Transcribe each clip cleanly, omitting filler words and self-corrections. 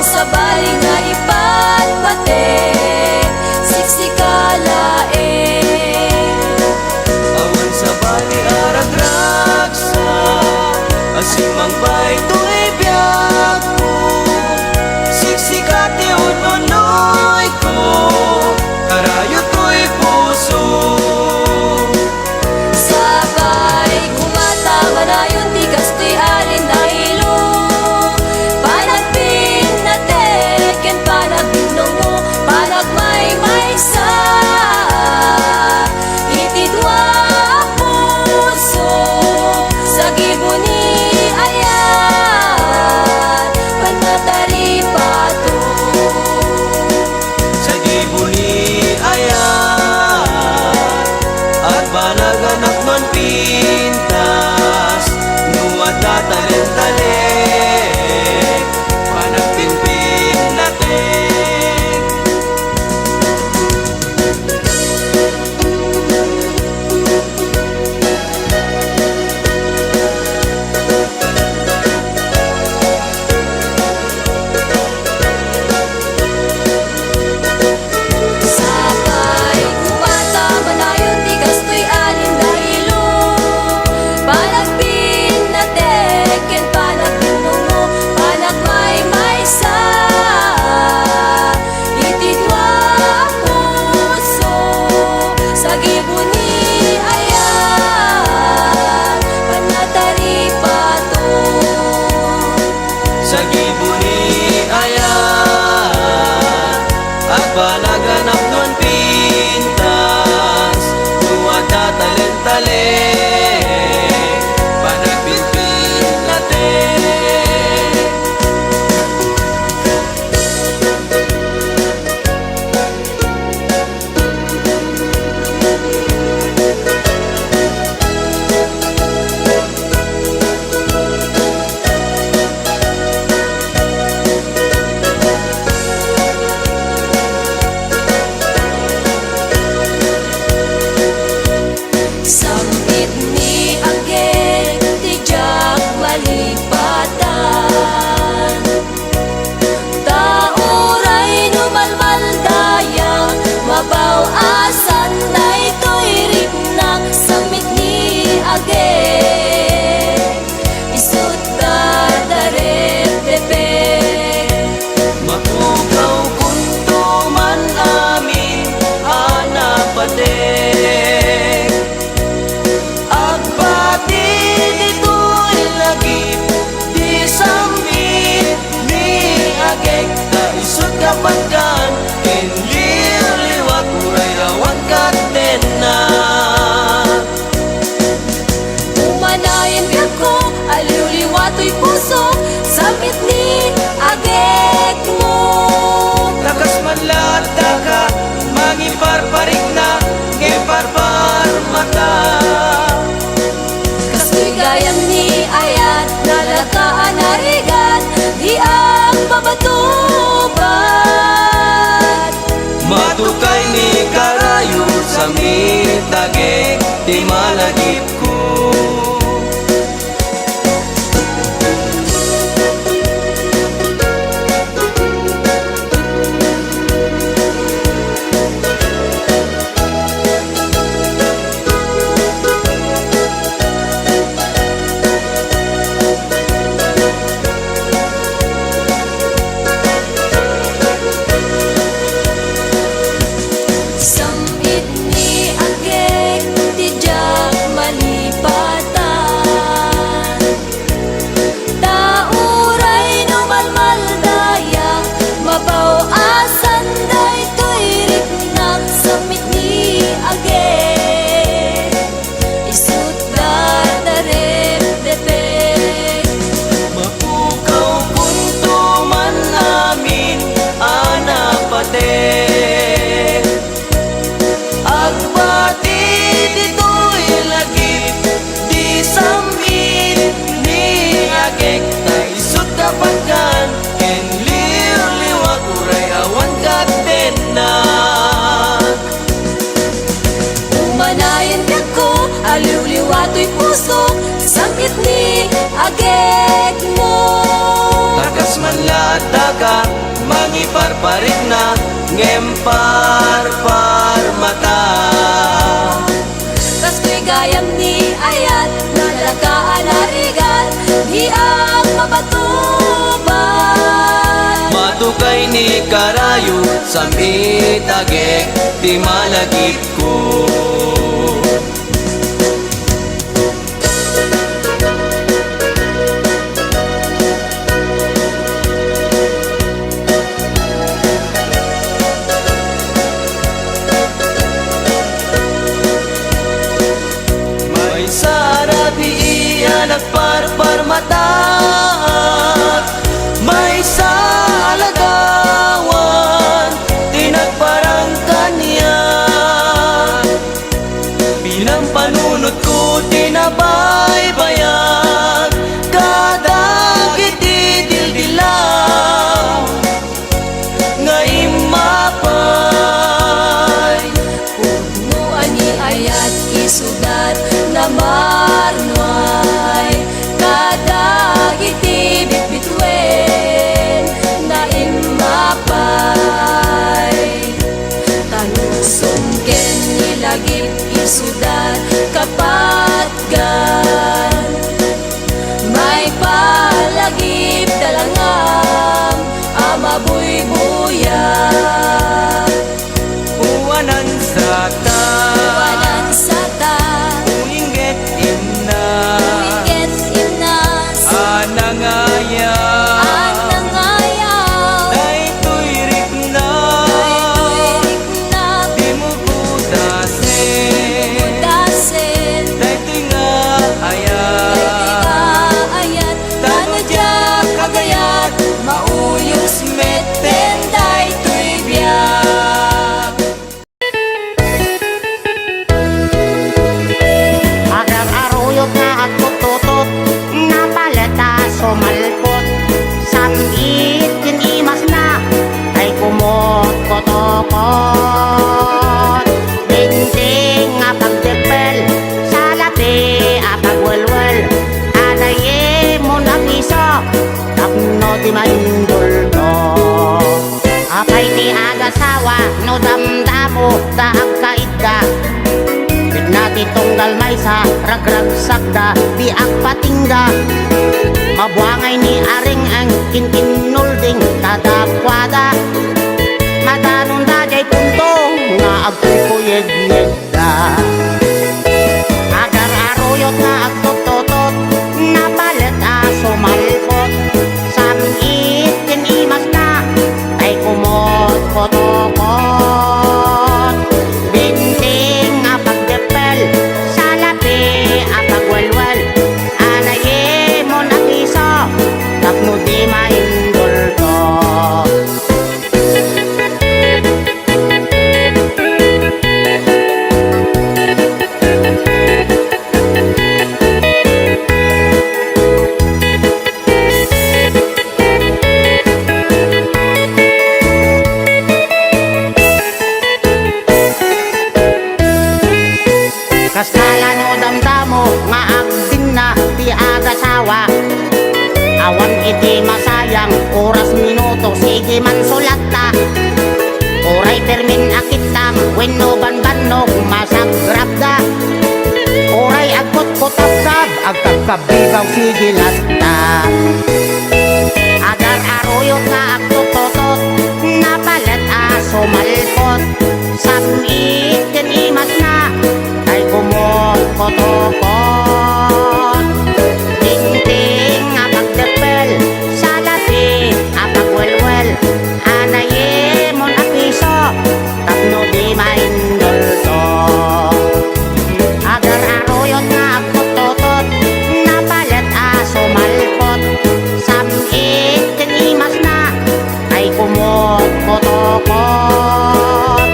sabali nga ipatbatek, siksikalaeng. Awan sabali aragragsa, asimang bay to'y biyag ko, siksikati unonoy ko, karayo to'y puso. Sabay kumatama na yung tigas to'y alin dahilo, panagpin na teken, panagbinong mo, panagmay sa itidwa puso, sa gibuni ayan, panatari pato. Sa gibuni ayan, at banaganap man pintas, nuwat tatalent-talent, panagpinpin natin. Sabay kumatama na yung tigas to'y alin dahilo, panagpin na teken, panagbinong mo, panagmay sa itidwa puso, sa gibuni ayan, panatari pato. Sa gibuni ayan, at banaganap nun pintas, nuwat tatalent-talent, panagpinpin natin. Sambit ni ageng tijak malipatan, tauray numalmal dayang, mabaw asan na ito'y riknak. Sambit ni ageng isut dadaret tepek, Matugaw kunto man amin anapatek, agpati dito'y lagip, di sambit ni agek, kaisot kapagkan, kinliliwag uray rawan katena. umanayin biyak ko, aliw-liwato'y puso, sambit ni agek mo. Lakas man lata ka, mangiparparik na, ngiparpar mata. Kastoy gayam ni ayat, nalakaan arigan, di ang babatuban. Matukay ni karayo sa mitagek, di malagip ko. Sambit ni agek tijak mali taka mangiparparik na ngempar mata. Kas ko'y gayam ni ayat nalakaan harigan di ang mabatuban. Matukay ni karayo sa mitagek ti malagip ko. May sarabi iya nagparpar mata, may sa alagawan tinagparang kanya. Bilang panunod ko tinabaybayan kada gitidildilaw nga imapay. Puno ani ayat isudat na marnoy kada giti bitbitwen na imapay. Tanusong ken nilagip isudat kapatgan may palagip talangam amabuybuyan. Uwanan sa ta, Wanan sa ta uinget imna, Wikets imnas anangaya, Anangayaw daytoy rikna, Daytoy na di mo budasin, Budasen daytoy nga ayat, Daytoy ayat Tanadya kagayat Mauyos meten Daytoy biyak. Agar aruyot na at tututot na paleta sumalpot samit kinimas na ay kumot kotokot binting nga pagdepel sa labi a pagwelwel anaye mo na piso tapno di maindulto apay ni agasawa no damdamo daag kaidda nati tunggal may sa ragrag sakda di agpatingga mabuangay ni aring ang kinkinulding kadakwada madanon da jay puntong nga agkukuyeg-yeg da agar aruyot nga agtututot na palit aso malpot samit kinimas na ay kumot kotokot binting nga pagdepel sa labi a pagwelwel anaye mo na piso tapno di maindulto. Kaskala no damdamo nga agdin na ti agasawa awan iti masayang oras minuto sige man sulat ta oray permin akitang wenno banbanog masagrabda oray agkot-kotabsab agkagkabigaw sige latta agar aruyot nga agtutotot na palet aso malpot samit kinimas na ay kumot kotokot tingting nga pagdepel sa labi a pagwelwel anaye mo na piso tapno di maindulto agar aruyot nga agtutotot na palet aso malpot samit kinimas na ay kumot kotokot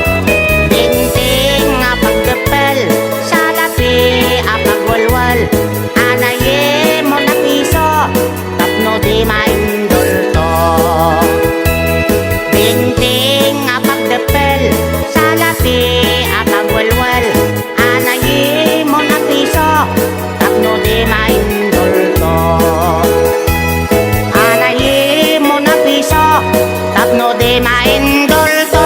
no di maindulto.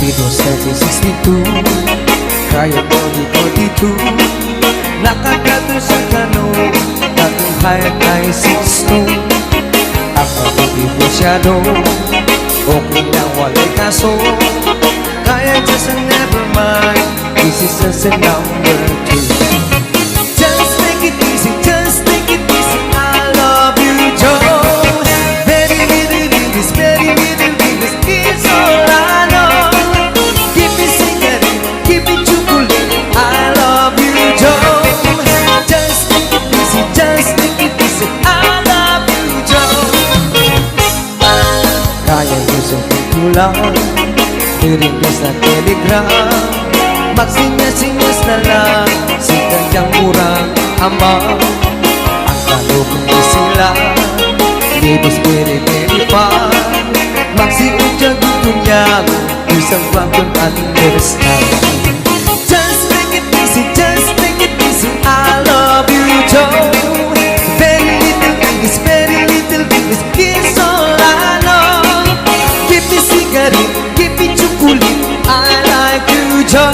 Pino 762 Kaya ko dito Nakagato sa tanong Tagang hayat ay 6'2". Ako masyado Okay lang walay kaso Kaya just a never mind This is just a number 2. Just take it easy, just take it easy I love you, Joe. Very little bit is very little bit is all I know. Keep it singing, keep it chocolate I love you, Joe. Just take it easy, just take it easy I love you, Joe. Kaya gusto ko lang I-request na telegram Magsinyas-sinyas na lang Si kanyang murang ama Ang kalugong sila Libis very fun Magsiudyag dunyang Isang bagong understand Just take it easy, just take it easy I love you, Joe. Very little thing is kiss all I know. Keep me cigarette, keep me chocolate I like you, Joe.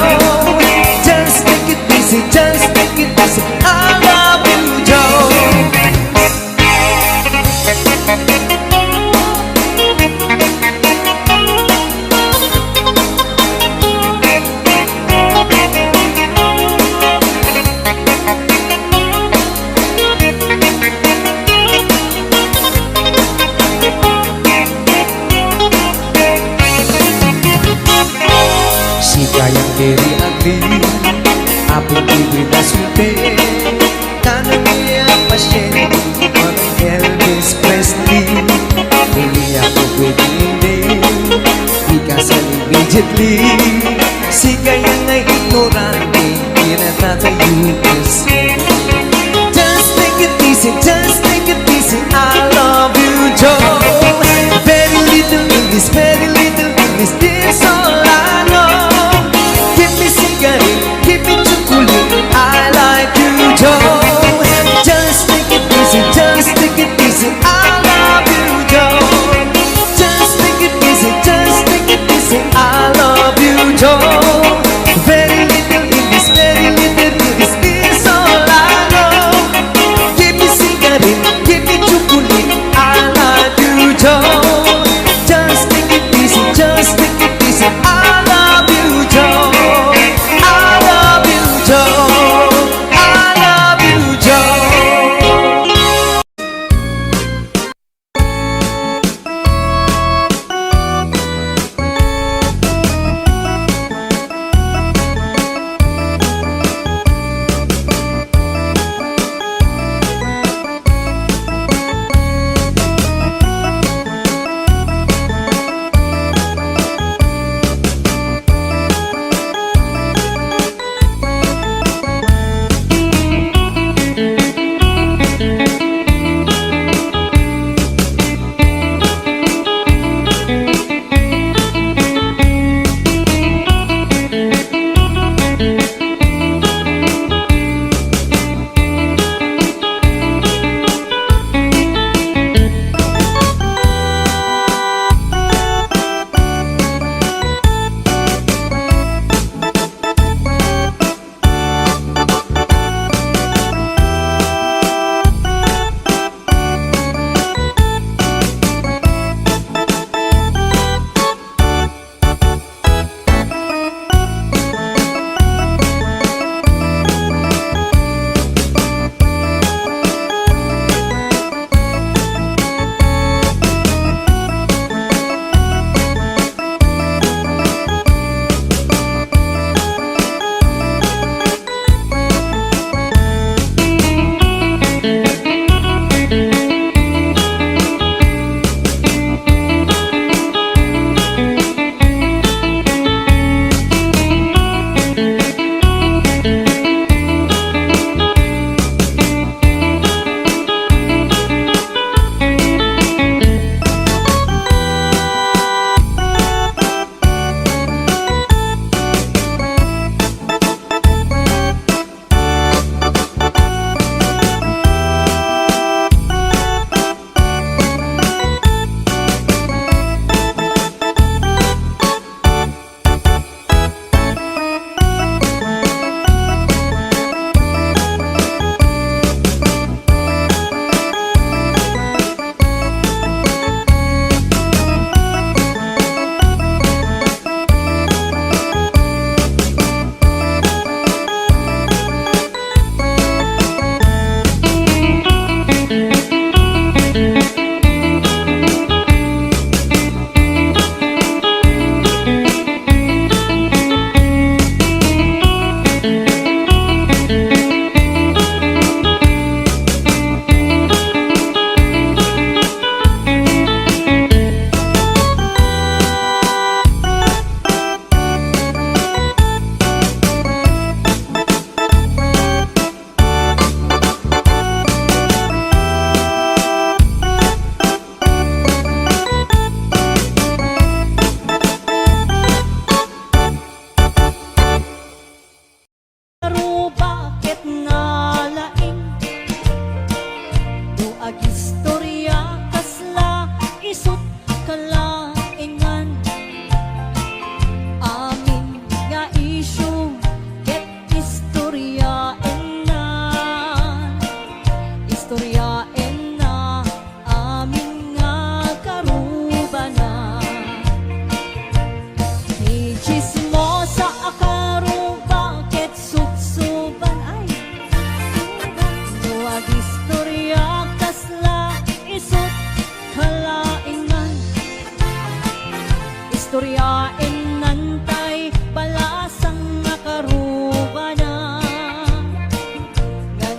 Just take it easy, just take it easy I love you, Joe. Si kayang very ugly Apong ibig na sulti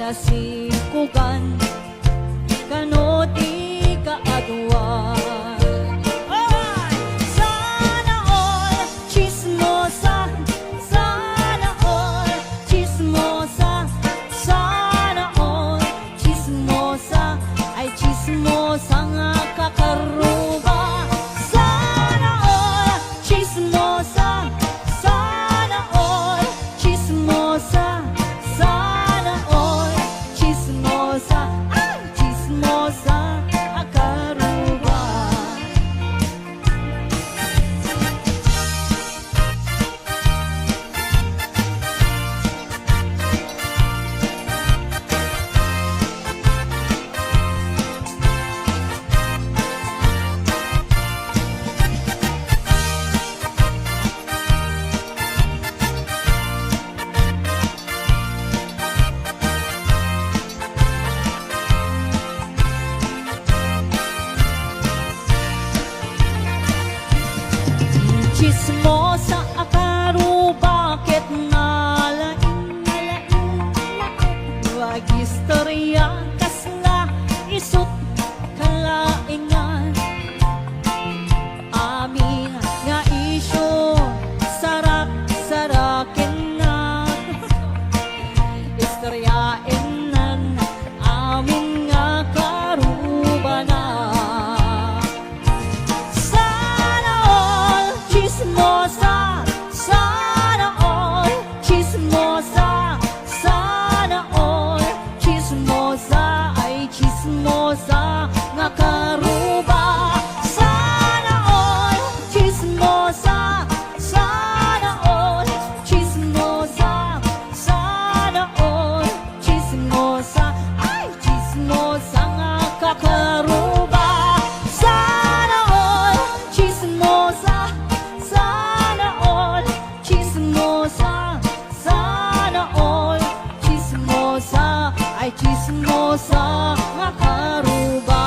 nasikugan kano di kaadwan. Sana all chismosa, sana all chismosa, sana all chismosa, ay chismosa nga kakaruba. Sana all chismosa, sana all chismosa, sana all chismosa, ay chismosa kakaruba. Chismosa akaru, bakit nalain wag istorya kasla isut kalaingan. Amin nga isyo sarak-sarakin na istoryain nan amin nga karubanan. Sana all chismosa, sana all chismosa, sana all chismosa, ay chismosa nga karuba. Sana all chismosa, sana all chismosa, sana all chismosa, ay chismosa nga kakaruba. Sana all chismosa, sana all chismosa, sana all chismosa, ay chismosa nga karuba.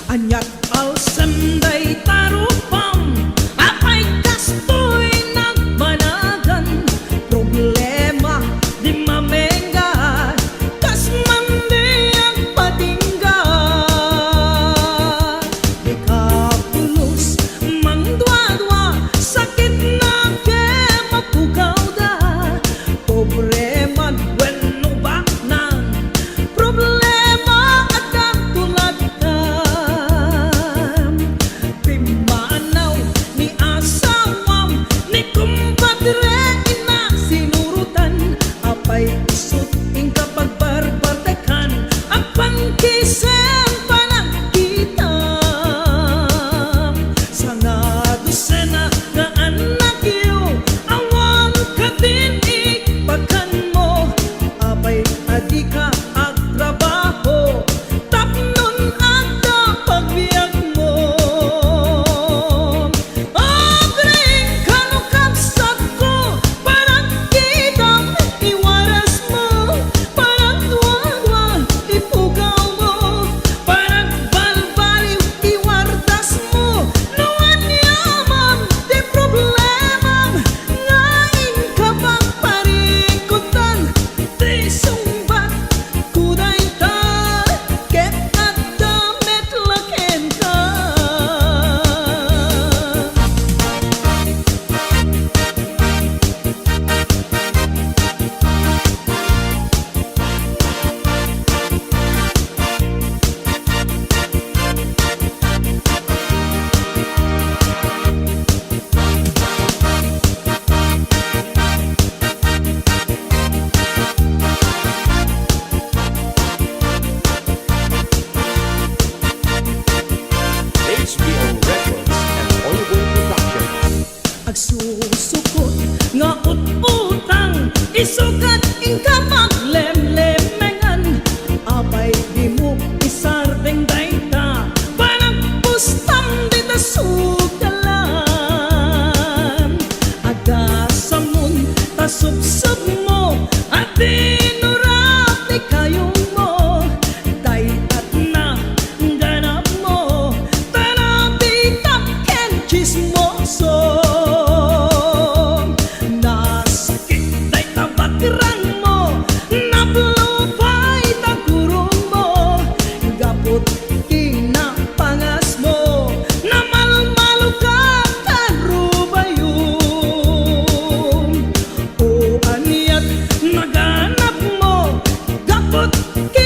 Anyat alsenday tarupam, apay kastoy nagmanagan. Problema di mamenggan, kas mandi ang patinggan. Di kapulos mangdwa-dwa, sakit na ke mapugaw da. Problema wenno baknan, problema at tulad na.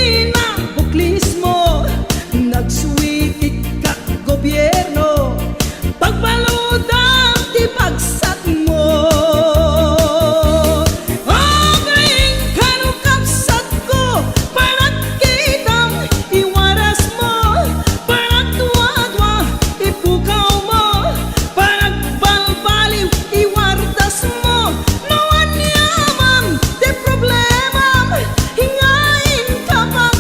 pinabuklismo, nagsuwitik ka gobyerno, pagbalod ang tipagsat mo. Agring kanukapsat ko, parat kitang iwaras mo, parat wadwa ipukaw mo, parat balbaliw iwardas mo. Nawan yaman, di problema, hingain ka pang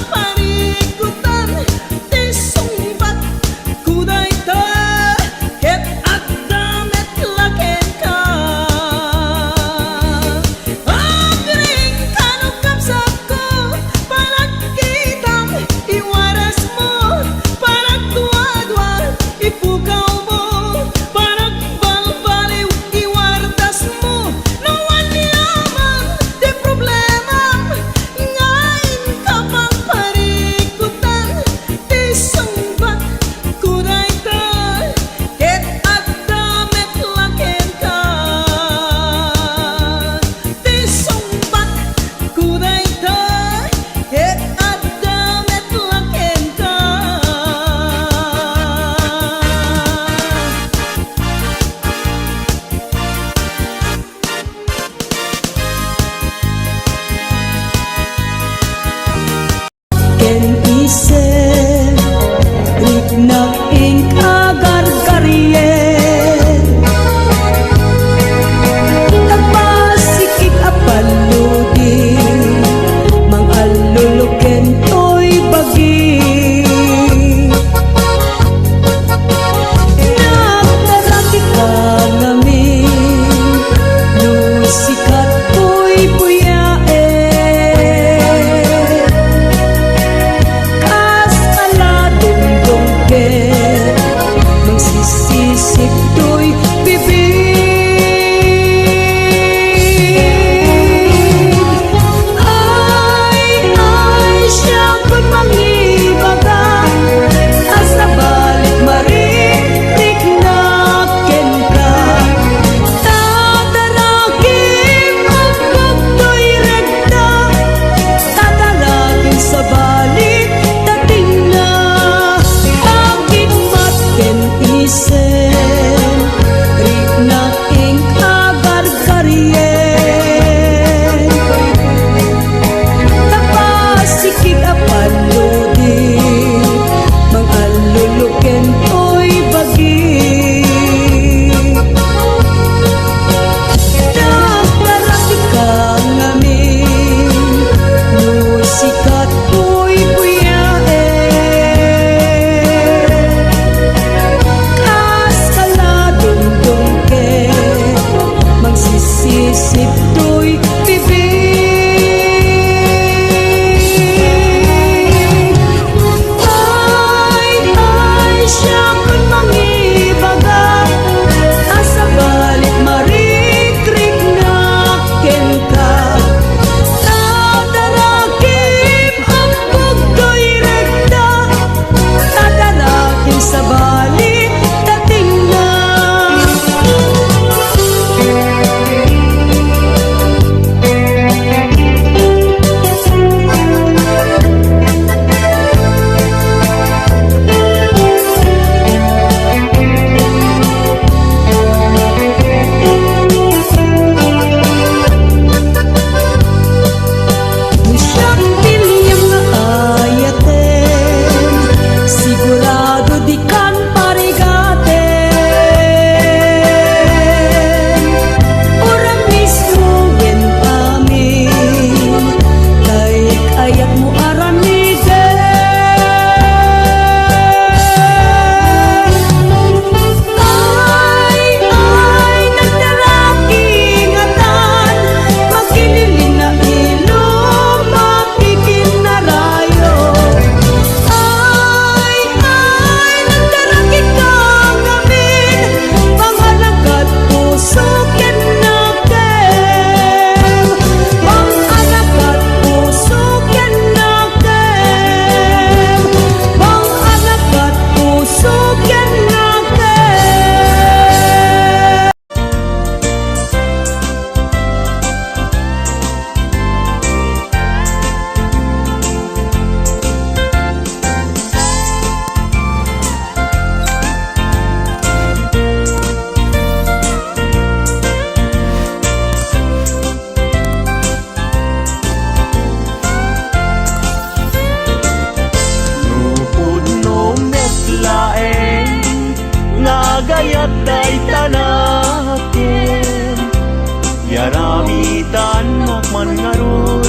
Pamitan nakman nga ron,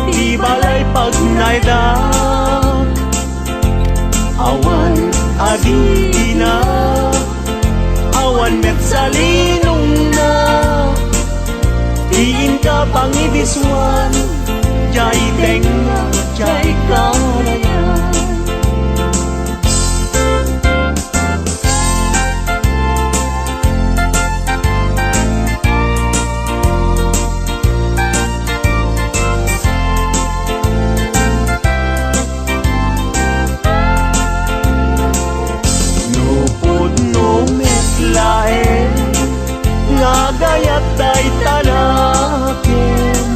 di balay pag naidak. Awan adi na, awan met salinong na. Diin ka pangibiswan, jay tenga, jay karayan. Gayat day tanakin,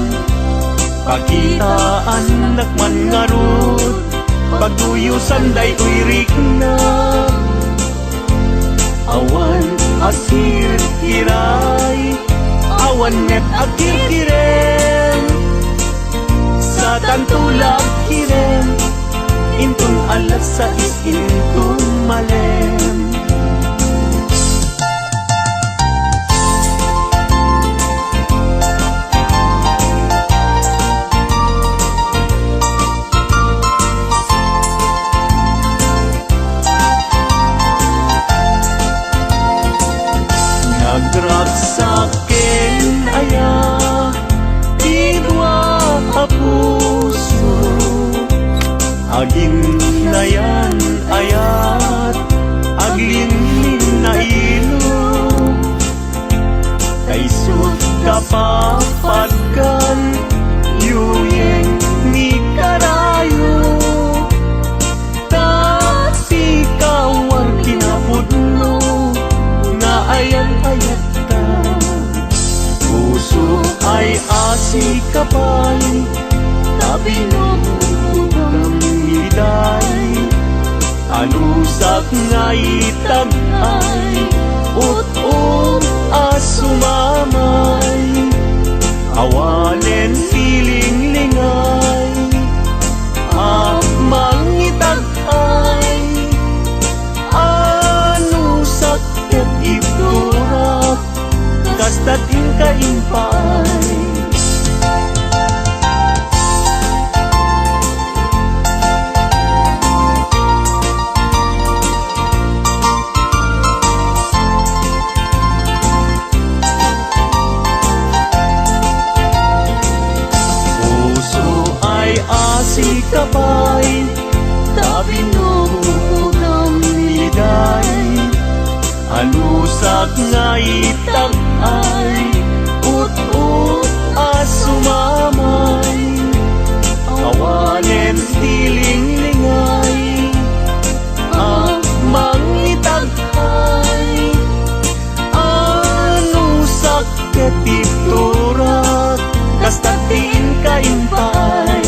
pakitaan nakman ngarut, pagduyusan day uirik na. Awan asir kiray, awan net akir kirem, sa tantulag kirem, intun alas sa intun malem. Sakin aya idwa ka puso, aging nayan ayat aglingling na ilo. Kaisot kapapagkan yuyeng ni karayo, tati kawar kinapudno nga ayat-ayat. Puso ay asi kapay, tabi nung iday, alusak nga itagay, ut-ut asumamay, awalen piling lingay, mangitagay, anusak ket iturak, kasta't kaimpay. Puso ay asikapay, tabi nung iday, alusak nga itagay, ut-ut asumamay, awanen tiling-lingay, mangitaghay, anusak ketiturak, kastatin kaimpay.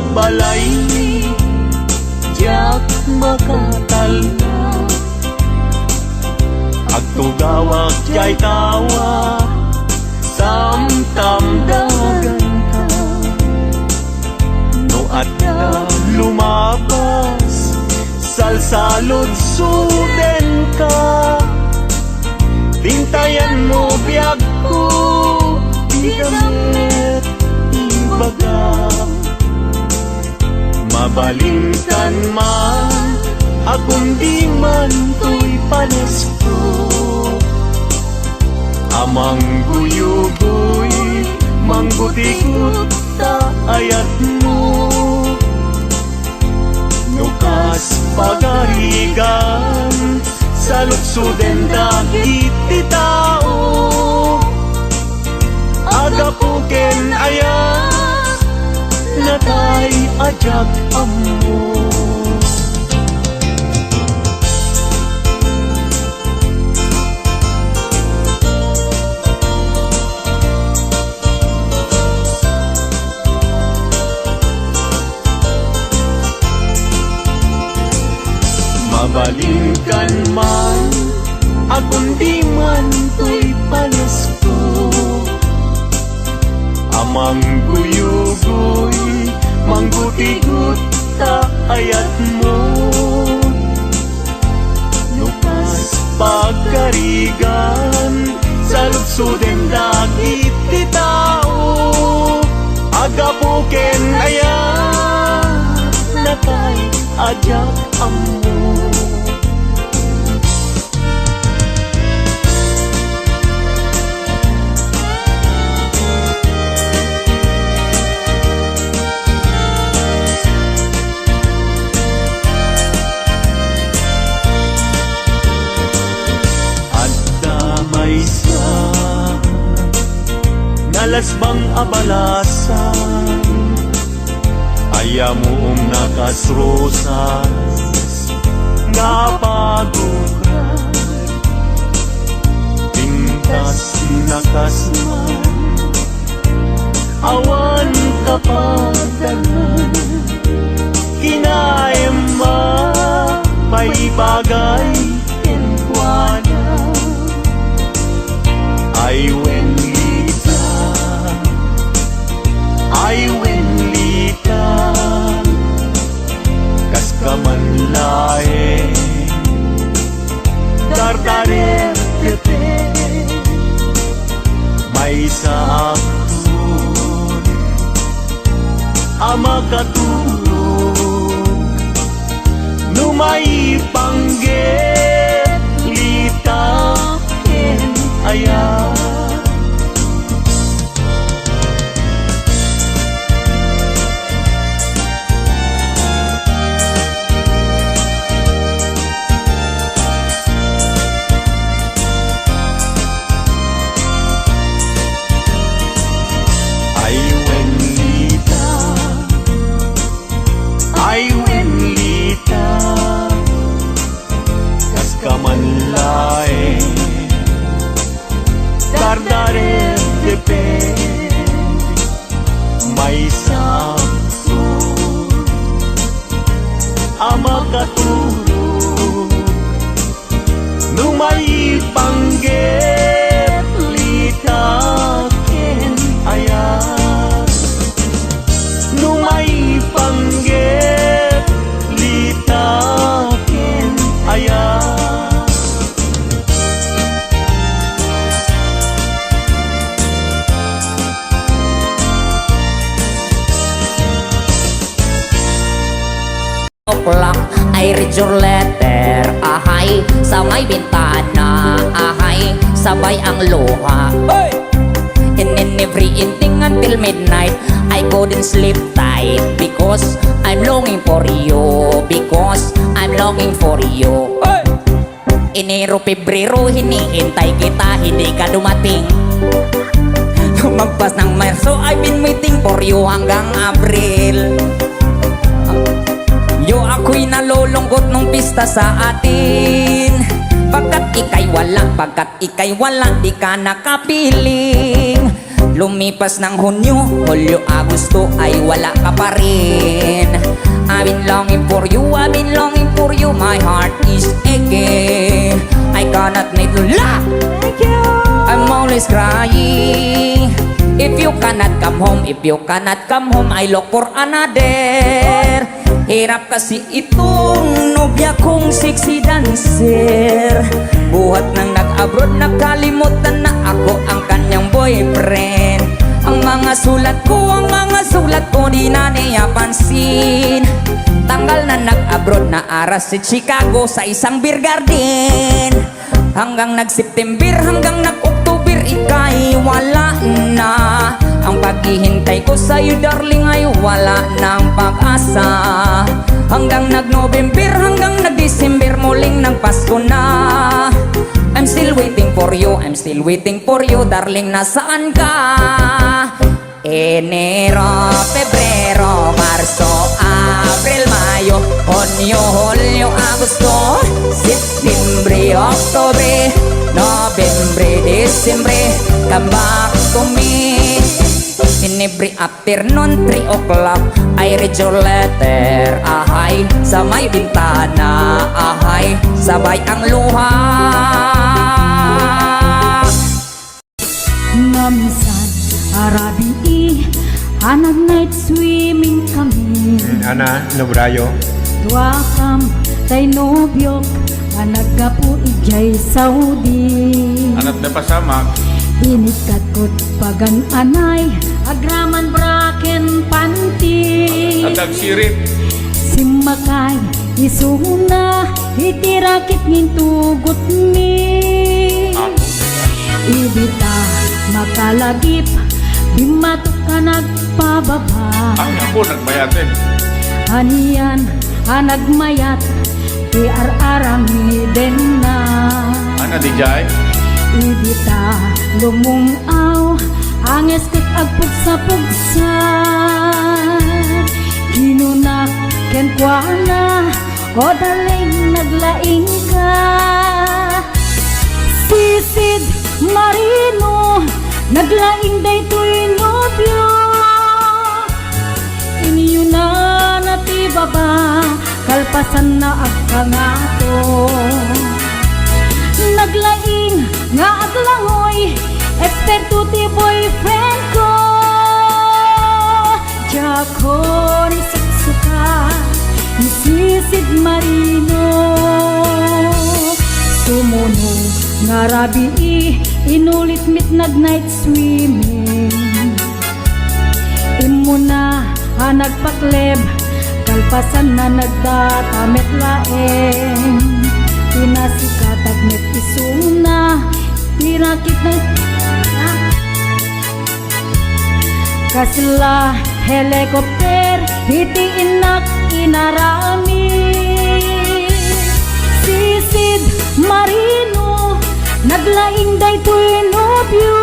Balay ni jak makatalna, agtugawag jay tawa, samtam dagan ka. No adda lumabas, salsalod suden ka, tintayan mo biyag ko, di gamit ibaga. Mabalingkan man, akong di man to'y panesko. Amang guyugoy, manggutikot ta ayat mo. Nukas pagarigan, sa lutsuden dagiti tao. Agapuken ayat, natay ajag amo. Mabalingkan man kundi man to'y palasko. Amang guyugoy, mangguti-gut ta ayat mo. Nukas pagkarigan, sa lutsuden dagit ti tao. Agapuken ayat, natay ajak amo. Nalasbang abalasan, ayamuong nakasrosas, napagukan, tingkas nakasman, awan kapadanan, kinaema, may bagay kenkwana, ay wenlita, kas kamanlae, dardarer tete, may saakun, ama katulog, numay panggit, lita, ken ayat. Ay wenlita, kas kamanlae, dardarer depende, may saksun, ama katulog, numay panggit, lita ken ayat, numay panggit, ken ayat. O'clock, I read your letter, ahay, sa may bintana, ahay, sabay ang luha. Hey! And in every evening until midnight, I couldn't sleep tight because I'm longing for you, because I'm longing for you. Hey! Enero, Pebrero, hinihintay kita, hindi ka dumating. Magpas ng Marso, I've been waiting for you hanggang Abril. Yo, ako'y nalulungkot nung pista sa atin. Pagkat ika'y wala, di ka nakapiling. Lumipas ng Hunyo, Hulyo, Agosto ay wala ka pa rin. I've been longing for you, I've been longing for you, my heart is aching. I cannot make you laugh, I'm always crying. If you cannot come home, I look for another. Hirap kasi itong nobya kong sexy dancer. Buhat nang nag-abroad, nakalimutan na ako ang kanyang boyfriend. Ang mga sulat ko di na niya pansin. Tanggal na nag-abroad, na aras si Chicago sa isang beer garden. Hanggang nag-September, hanggang nag-October, ika'y wala na. Ang paghihintay ko sa'yo, darling, ay wala ng pag-asa. Hanggang nag-November, hanggang nag-December, muling nagpasko na. I'm still waiting for you, I'm still waiting for you, darling, nasaan ka? Enero, Pebrero, Marso, Abril, Mayo, Hunyo, Hulyo, Agosto, Septembre, Oktobre, Nobyembre, Desembre, come back to me. In every afternoon, 3 o'clock, I read your letter, ahay, sa may bintana, ahay, sabay ang luha. Ngamisan arabi anag night swimming kami. Ana, Nobrayo. Dua kam tay nobyok anag gapu ijay Saudi. Anak na pasamak, Inikat ko't pagan anay agraman braken panti. adag sirip, Simakay isuna itirakit ngintugot mi. ako. Ibita makalagip bimatok ka nagpababa. Ay, ako nagbayatin. Hanian anagmayat ti ar-arami den na. Ana di jay, Ibita lumungaw anges ket agpugsa-pugsa. Ginunak ken kuana o daling naglaing ka. Sisid Marino naglaing daytoy nobyo. Inyo na natibaba kalpasan na agkangato. Naglaing nga aglangoy eksperto ti boyfriend ko. Jako ni suksuka ni Sisid Marino. Sumuno nga rabi inulit mit nag-night swimming. Imo na nagpakleb kalpasan na nagdatamet laeng. Pinasikat met isuna tirakit na kasla helikopter hitiin nak inarami. Sisid Marino naglaing daytoy nobyo.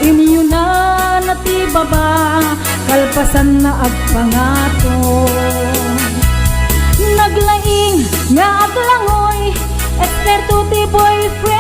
Inyo na natibaba kalpasan na agpangato. Naglaing nga aglangoy eksperto ti boyfriend